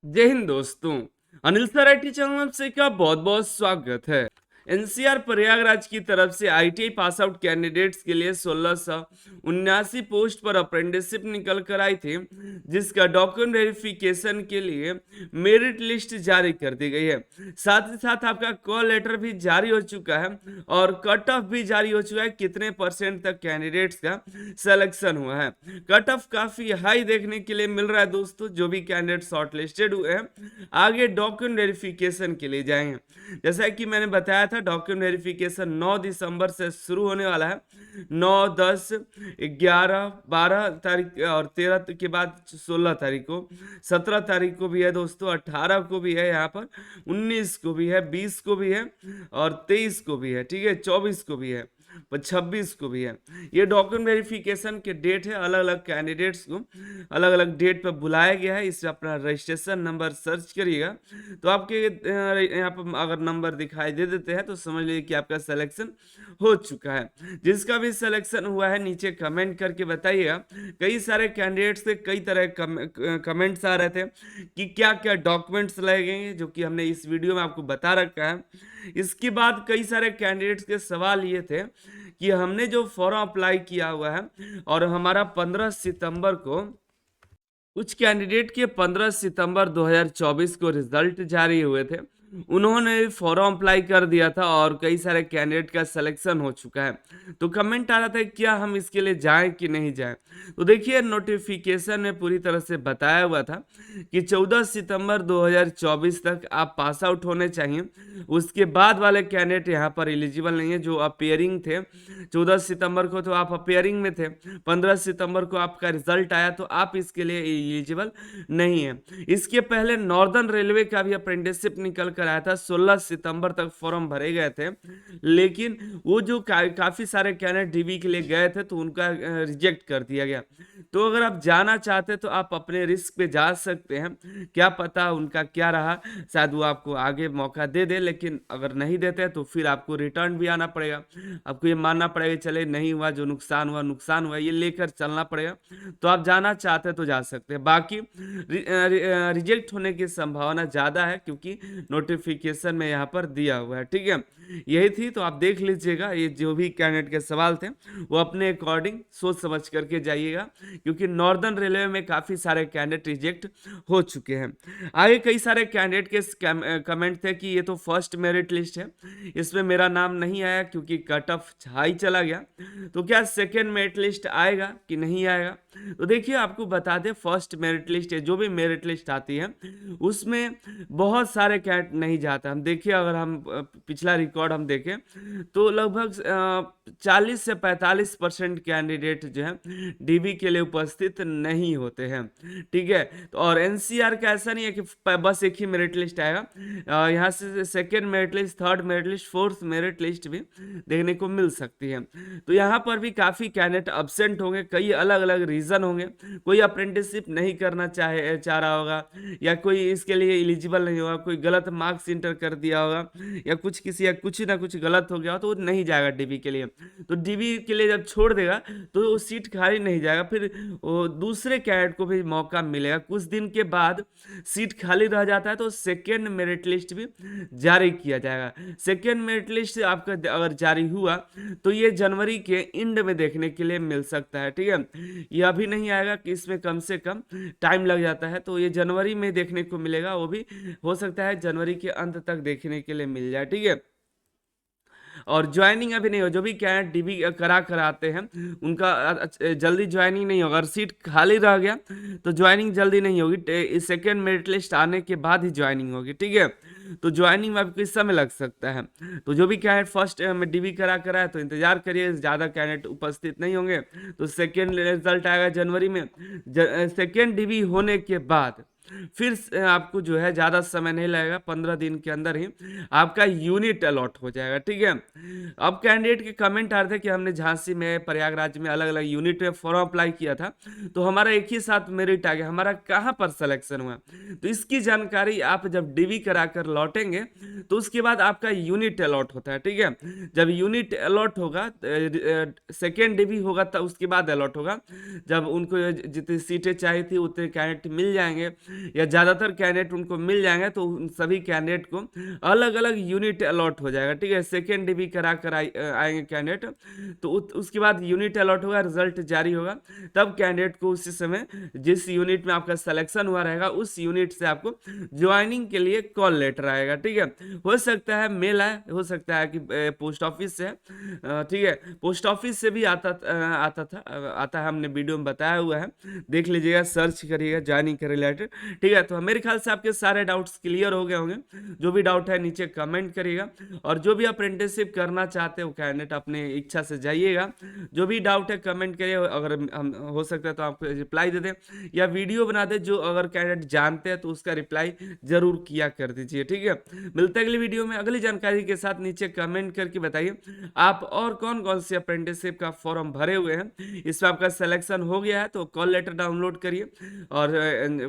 जय हिंद दोस्तों। Anil sir IT channel में से का बहुत बहुत स्वागत है। एनसीआर प्रयागराज की तरफ से आईटीआई पास आउट कैंडिडेट्स के लिए 1679 पोस्ट पर अप्रेंटिसशिप निकल कर आई थी, जिसका डॉक्यूमेंट वेरिफिकेशन के लिए मेरिट लिस्ट जारी कर दी गई है। साथ ही साथ आपका कॉल लेटर भी जारी हो चुका है और कट ऑफ भी जारी हो चुका है, कितने परसेंट तक कैंडिडेट्स का सिलेक्शन हुआ है। कट ऑफ काफी हाई देखने के लिए मिल रहा है दोस्तों। जो भी कैंडिडेट शॉर्ट लिस्टेड हुए हैं आगे डॉक्यूमेंट वेरिफिकेशन के लिए जाएंगे। जैसा कि मैंने बताया था, डॉक्यूमेंट वेरिफिकेशन 9 दिसंबर से शुरू होने वाला है। 9, 10, 11, 12 तारीख और 13 के बाद 16 तारीख को, 17 तारीख को भी है दोस्तों, 18 को भी है यहाँ पर, 19 को भी है, 20 को भी है और 23 को भी है, ठीक है, 24 को भी है, 26 को भी है। ये डॉक्यूमेंट वेरिफिकेशन के डेट है। अलग अलग कैंडिडेट्स को अलग अलग डेट पर बुलाया गया है। इससे अपना रजिस्ट्रेशन नंबर सर्च करिएगा तो आपके यहाँ पर अगर नंबर दिखाई दे देते हैं तो समझ लीजिए कि आपका सिलेक्शन हो चुका है। जिसका भी सिलेक्शन हुआ है नीचे कमेंट करके बताइएगा। कई सारे कैंडिडेट्स से कई तरह कमेंट्स आ रहे थे कि क्या क्या डॉक्यूमेंट्स लगेंगे, जो कि हमने इस वीडियो में आपको बता रखा है। इसके बाद कई सारे कैंडिडेट्स के सवाल ये थे कि हमने जो फॉर्म अप्लाई किया हुआ है और हमारा 15 सितंबर को, कुछ कैंडिडेट के 15 सितंबर 2024 को रिजल्ट जारी हुए थे, उन्होंने फॉर्म अप्लाई कर दिया था और कई सारे कैंडिडेट का सिलेक्शन हो चुका है। तो कमेंट आ रहा था क्या हम इसके लिए जाएं कि नहीं जाएं। तो देखिए, नोटिफिकेशन में पूरी तरह से बताया हुआ था कि 14 सितंबर 2024 तक आप पास आउट होने चाहिए। उसके बाद वाले कैंडिडेट यहाँ पर एलिजिबल नहीं है। जो अपेयरिंग थे 14 सितंबर को, तो आप अपेयरिंग में थे। 15 सितंबर को आपका रिजल्ट आया तो आप इसके लिए एलिजिबल नहीं है। इसके पहले नॉर्दर्न रेलवे का भी अप्रेंटिसशिप निकल कर आया था। 16 सितंबर तक फॉर्म भरे गए थे, लेकिन वो जो काफी सारे कैंडिडेट डीबी के लिए गए थे तो उनका रिजेक्ट कर दिया गया। तो अगर आप जाना चाहते तो आप अपने रिस्क पे जा सकते हैं। क्या पता उनका क्या रहा, शायद वो आपको आगे मौका दे दे, लेकिन अगर नहीं देते तो फिर आपको रिटर्न भी आना पड़ेगा। आपको ये मानना पड़ेगा चले नहीं हुआ, जो नुकसान हुआ नुकसान हुआ, ये लेकर चलना पड़ेगा। तो आप जाना चाहते तो जा सकते हैं। बाकी रिजेक्ट होने की संभावना ज़्यादा है क्योंकि नोटिफिकेशन में यहाँ पर दिया हुआ है, ठीक है। यही थी, तो आप देख लीजिएगा। ये जो भी कैंडिडेट के सवाल थे वो अपने अकॉर्डिंग सोच समझ करके जाइएगा, क्योंकि नॉर्दर्न रेलवे में काफ़ी सारे कैंडिडेट रिजेक्ट हो चुके हैं। आगे कई सारे कैंडिडेट के कमेंट थे कि ये तो फर्स्ट मेरिट लिस्ट है, इसमें मेरा नाम नहीं आया क्योंकि कट ऑफ हाई चला गया। तो क्या सेकेंड मेरिट लिस्ट आएगा कि नहीं आएगा? तो देखिए, आपको बता दें, फर्स्ट मेरिट लिस्ट है, जो भी मेरिट लिस्ट आती है उसमें बहुत सारे कैंडिडेट नहीं जाता। हम देखिए, अगर हम पिछला रिकॉर्ड हम देखें तो लगभग 40 से 45% कैंडिडेट जो है डीबी के लिए उपस्थित नहीं होते हैं, ठीक है। तो और एनसीआर का ऐसा नहीं है कि बस एक ही मेरिट लिस्ट आएगा। यहाँ से second merit list, third merit list, fourth merit list भी देखने को मिल सकती है। तो यहाँ पर भी काफ़ी कैंडिडेट अब्सेंट होंगे, कई अलग अलग रीज़न होंगे। कोई अप्रेंटिसशिप नहीं करना चाह रहा होगा, या कोई इसके लिए एलिजिबल नहीं होगा, कोई गलत मार्क्स इंटर कर दिया होगा, या कुछ किसी या कुछ ना कुछ गलत हो गया हो, तो वो नहीं जाएगा डीबी के लिए। तो डीबी के लिए जब छोड़ देगा तो वो सीट खाली नहीं जाएगा, फिर वो दूसरे कैंडिडेट को भी मौका मिलेगा। कुछ दिन के बाद सीट खाली रह जाता है तो सेकेंड मेरिट लिस्ट भी जारी किया जाएगा। सेकेंड मेरिट लिस्ट आपका अगर जारी हुआ तो ये जनवरी के एंड में देखने के लिए मिल सकता है, ठीक है। ये अभी नहीं आएगा कि इसमें कम से कम टाइम लग जाता है, तो ये जनवरी में देखने को मिलेगा। वो भी हो सकता है जनवरी के अंत तक देखने के लिए मिल जाए, ठीक है। और ज्वाइनिंग अभी नहीं हो, जो भी कैंडिडेट डीबी कराते हैं उनका जल्दी ज्वाइनिंग नहीं होगा। अगर सीट खाली रह गया तो ज्वाइनिंग जल्दी नहीं होगी, सेकेंड मेरिट लिस्ट आने के बाद ही ज्वाइनिंग होगी, ठीक है। तो ज्वाइनिंग में आपको इस समय लग सकता है। तो जो भी कैंडिडेट फर्स्ट में डीबी कराए तो इंतजार करिए, ज़्यादा कैंडिडेट उपस्थित नहीं होंगे। तो सेकेंड रिजल्ट आएगा जनवरी में। सेकेंड डीबी होने के बाद फिर आपको जो है ज़्यादा समय नहीं लगेगा, 15 दिन के अंदर ही आपका यूनिट अलॉट हो जाएगा, ठीक है। अब कैंडिडेट के कमेंट आ रहे थे कि हमने झांसी में, प्रयागराज में अलग अलग यूनिट में फॉर्म अप्लाई किया था, तो हमारा एक ही साथ मेरिट आ गया, हमारा कहाँ पर सिलेक्शन हुआ। तो इसकी जानकारी आप जब डीवी करा कर लौटेंगे तो उसके बाद आपका यूनिट अलॉट होता है, ठीक है। जब यूनिट अलॉट होगा, सेकेंड डीवी होगा, तब उसके बाद अलॉट होगा। जब उनको जितनी सीटें चाहिए थी उतने कैंडिडेट मिल जाएंगे या ज़्यादातर कैंडिडेट उनको मिल जाएंगे तो उन सभी कैंडिडेट को अलग अलग यूनिट अलॉट हो जाएगा, ठीक है। सेकेंड डिवी करा कर आएंगे कैंडिडेट, तो उसके बाद यूनिट अलॉट होगा, रिजल्ट जारी होगा, तब कैंडिडेट को उसी समय जिस यूनिट में आपका सिलेक्शन हुआ रहेगा उस यूनिट से आपको ज्वाइनिंग के लिए कॉल लेटर आएगा, ठीक है। हो सकता है मेल आए, हो सकता है कि पोस्ट ऑफिस से है, ठीक है। पोस्ट ऑफिस से भी आता है, हमने वीडियो में बताया हुआ है, देख लीजिएगा, सर्च करिएगा ज्वाइनिंग के रिलेटेड, ठीक है। तो मेरे ख्याल से आपके सारे डाउट्स क्लियर हो गए होंगे। जो भी डाउट है नीचे कमेंट करिएगा, और जो भी अप्रेंटिसशिप करना चाहते हो कैंडिडेट अपने इच्छा से जाइएगा। जो भी डाउट है कमेंट करिए, अगर हम हो सकता है तो आपको रिप्लाई दे दें या वीडियो बना दे, जो अगर कैंडिडेट जानते हैं तो उसका रिप्लाई जरूर किया कर दीजिए, ठीक है। मिलते हैं अगली वीडियो में अगली जानकारी के साथ। नीचे कमेंट करके बताइए आप और कौन कौन सी अप्रेंटिसशिप का फॉर्म भरे हुए हैं, इसमें आपका सिलेक्शन हो गया है तो कॉल लेटर डाउनलोड करिए, और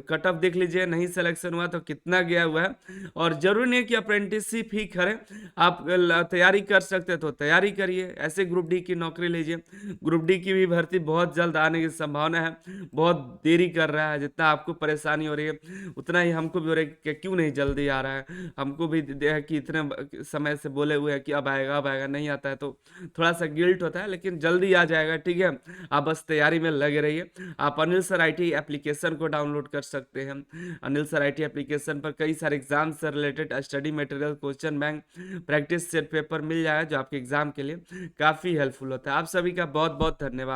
कट ऑफ देख लीजिए, नहीं सिलेक्शन हुआ तो कितना गया हुआ है। और जरूरी नहीं कि अप्रेंटिसशिप ही करें, आप तैयारी कर सकते हैं तो तैयारी करिए, ऐसे ग्रुप डी की नौकरी लीजिए। ग्रुप डी की भी भर्ती बहुत जल्द आने की संभावना है, बहुत देरी कर रहा है, जितना आपको परेशानी हो रही है उतना ही हमको भी हो रहा है कि क्यों नहीं जल्दी आ रहा है। हमको भी है कि इतने समय से बोले हुए हैं कि अब आएगा, नहीं आता है तो थोड़ा सा गिल्ट होता है, लेकिन जल्दी आ जाएगा, ठीक है। आप बस तैयारी में लगे रहिए। आप अनिल सर IT एप्लीकेशन को डाउनलोड कर सकते हैं। अनिल सर IT एप्लीकेशन पर कई सारे एग्जाम से related study material, question bank, practice set paper मिल जाएगा, जो आपके एग्जाम के लिए काफ़ी हेल्पफुल होता है। आप सभी का बहुत बहुत धन्यवाद।